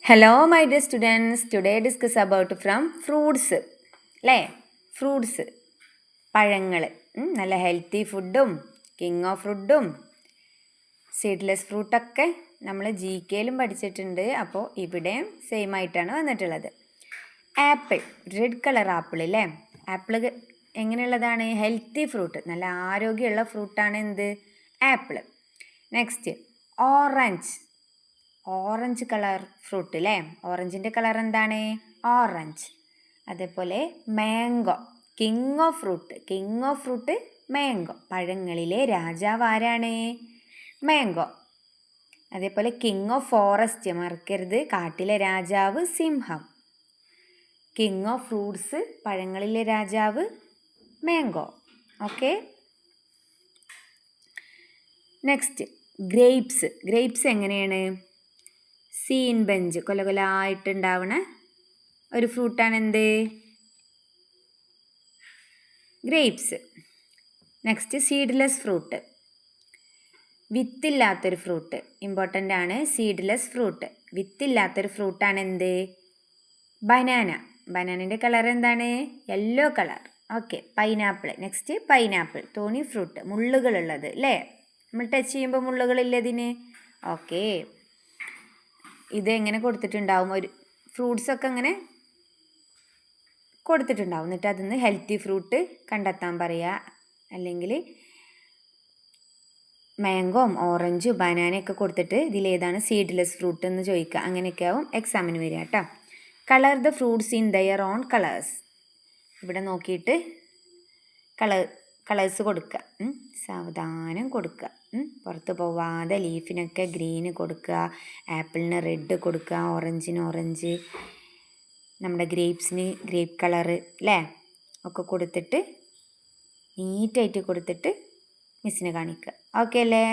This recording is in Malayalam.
Hello, my dear students. Today discuss about from fruits. അല്ലേ ഫ്രൂട്ട്സ് പഴങ്ങൾ നല്ല ഹെൽത്തി ഫുഡും കിങ് ഓഫ് ഫ്രൂട്ടും സീഡ്ലെസ് ഫ്രൂട്ടൊക്കെ നമ്മൾ ജി കെയിലും പഠിച്ചിട്ടുണ്ട്. അപ്പോൾ ഇവിടെയും സെയിം ആയിട്ടാണ് വന്നിട്ടുള്ളത്. ആപ്പിൾ, റെഡ് കളർ ആപ്പിൾ അല്ലേ. ആപ്പിൾ എങ്ങനെയുള്ളതാണ്? ഹെൽത്തി ഫ്രൂട്ട്, നല്ല ആരോഗ്യമുള്ള ഫ്രൂട്ടാണ് എന്ത്? Apple. Next orange, orange colour fruit അല്ലേ. ഓറഞ്ചിൻ്റെ കളർ എന്താണ്? ഓറഞ്ച്. അതേപോലെ mango, king of fruit, king of fruit mango. പഴങ്ങളിലെ രാജാവ് ആരാണ്? മാംഗോ. അതേപോലെ കിങ് ഓഫ് ഫോറസ്റ്റ്, മറക്കരുത്, കാട്ടിലെ രാജാവ് സിംഹം. കിങ് ഓഫ് ഫ്രൂട്ട്സ്, പഴങ്ങളിലെ രാജാവ് mango. Okay. Next grapes. Grapes എങ്ങനെയാണ്? സീൻ ബെഞ്ച്, കൊല കൊലായിട്ടുണ്ടാവണ ഒരു ഫ്രൂട്ടാണ് എന്ത്? ഗ്രേപ്സ്. നെക്സ്റ്റ് സീഡ്ലെസ് ഫ്രൂട്ട്, വിത്തില്ലാത്തൊരു ഫ്രൂട്ട്. ഇമ്പോർട്ടൻ്റ് ആണ് സീഡ്ലെസ് ഫ്രൂട്ട്. വിത്തില്ലാത്തൊരു ഫ്രൂട്ടാണ് എന്ത്? ബനാന. ബനാനൻ്റെ കളർ എന്താണ്? Yellow colour. Okay. Pineapple. Next pineapple, thorny fruit, മുള്ളുകളുള്ളത് അല്ലേ. നമ്മൾ ടച്ച് ചെയ്യുമ്പോൾ മുള്ളുകളില്ലതിന്. ഓക്കെ. ഇത് എങ്ങനെ കൊടുത്തിട്ടുണ്ടാവും? ഒരു ഫ്രൂട്ട്സൊക്കെ അങ്ങനെ കൊടുത്തിട്ടുണ്ടാവും. എന്നിട്ട് അതിൽ നിന്ന് ഹെൽത്തി ഫ്രൂട്ട് കണ്ടെത്താൻ പറയുക. അല്ലെങ്കിൽ മാംഗോയും ഓറഞ്ചും ബനാനയൊക്കെ കൊടുത്തിട്ട് ഇതിലേതാണ് സീഡ്ലെസ് ഫ്രൂട്ട് എന്ന് ചോദിക്കുക. അങ്ങനെയൊക്കെ ആവും എക്സാമിന് വരിക കേട്ടോ. Colour the fruits in their on colours. ഇവിടെ നോക്കിയിട്ട് കളേഴ്സ് കൊടുക്കുക. സാവധാനം കൊടുക്കുക. പുറത്ത് പോവാതെ. ലീഫിനൊക്കെ ഗ്രീന് കൊടുക്കുക, ആപ്പിളിന് റെഡ് കൊടുക്കുക, ഓറഞ്ചിന് ഓറഞ്ച്, നമ്മുടെ ഗ്രേപ്സിന് ഗ്രേപ്പ് കളറ് അല്ലേ ഒക്കെ കൊടുത്തിട്ട് നീറ്റായിട്ട് കൊടുത്തിട്ട് മിസ്സിനെ കാണിക്കുക. ഓക്കെ അല്ലേ?